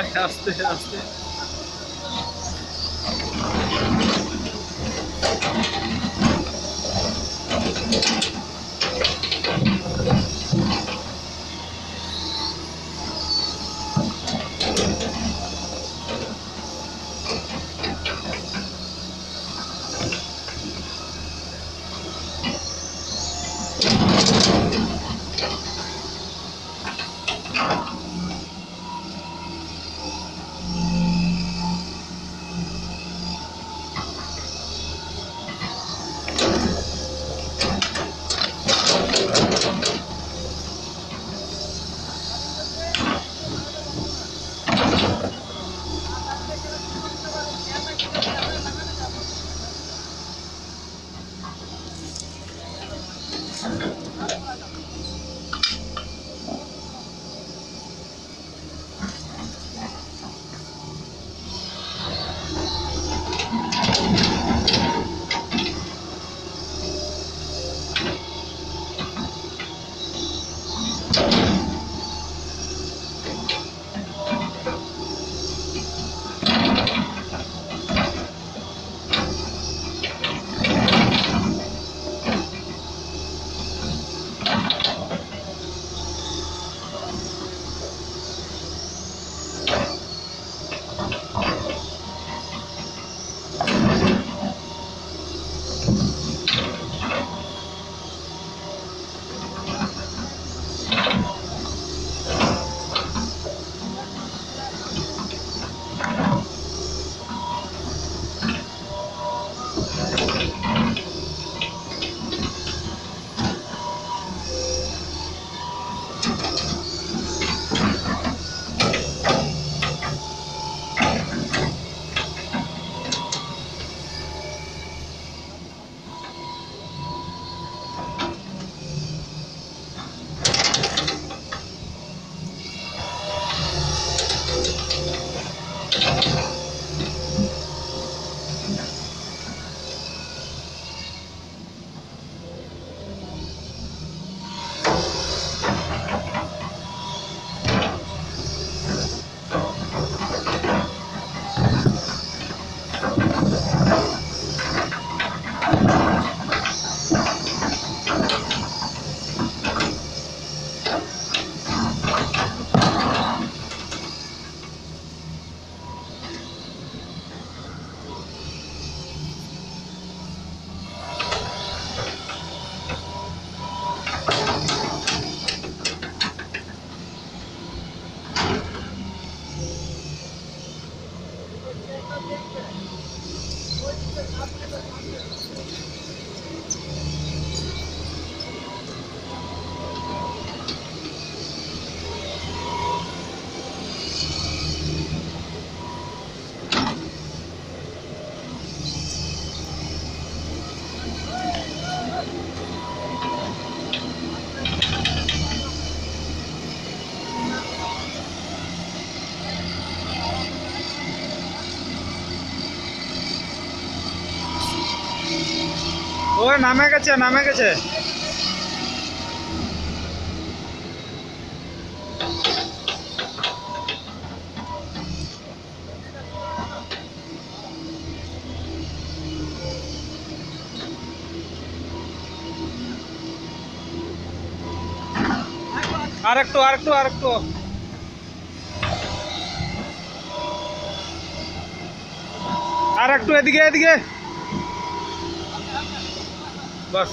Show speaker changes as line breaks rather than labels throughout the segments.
আস্তে আস্তে। ওই নামে গেছে, নামে গেছে। আরেকটু আরেকটু আরেকটু আরেকটু এদিকে এদিকে বাস।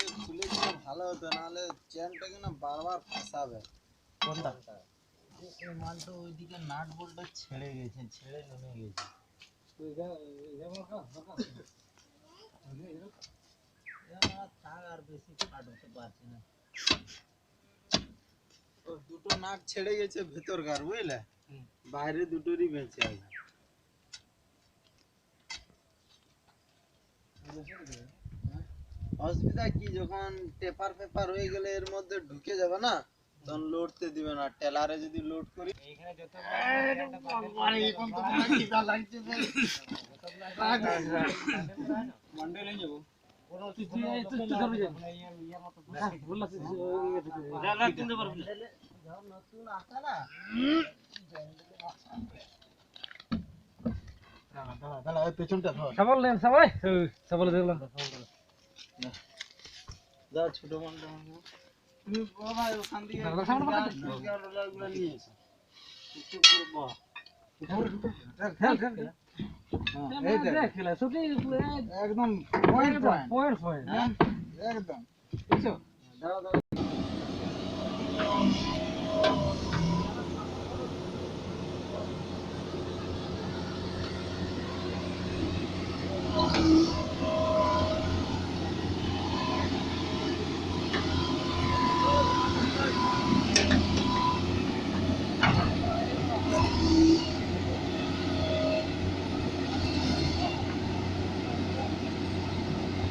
আগে খুলে দিলে ভালো হতো, নাহলে চেনটাকে না বারবার ফাঁসাবে।
কোনটা?
এই মালটা ওইদিকে নাট বল্টটা ছেড়ে গেছে, ছেড়ে নেমে গেছে। থাক, আর বেশি কাটতে পারছি না। ও দুটো নাট ছেড়ে গেছে ভেতরকার, বুঝলে? বাইরে দুটোরই বেঁচে আছে। অসুবিধা কি, যখন পেপার পেপার হয়ে গেলে এর মধ্যে ঢুকে যাবে না, তখন লড়তে দিবে না। টেলারে যদি লোড করি মন্ডলে যাবো। নতুন আসা না, পেছনটা
সাবল নেন সবাই, সাবল দেখলাম।
যা ছোট মালটা তুমি ভাই ওখান দিয়ে রোলারগুলো নিয়ে এসো। একটু পুরো একদম পয়েন্ট পয়েন্ট একদম। দাঁড়া দাঁড়া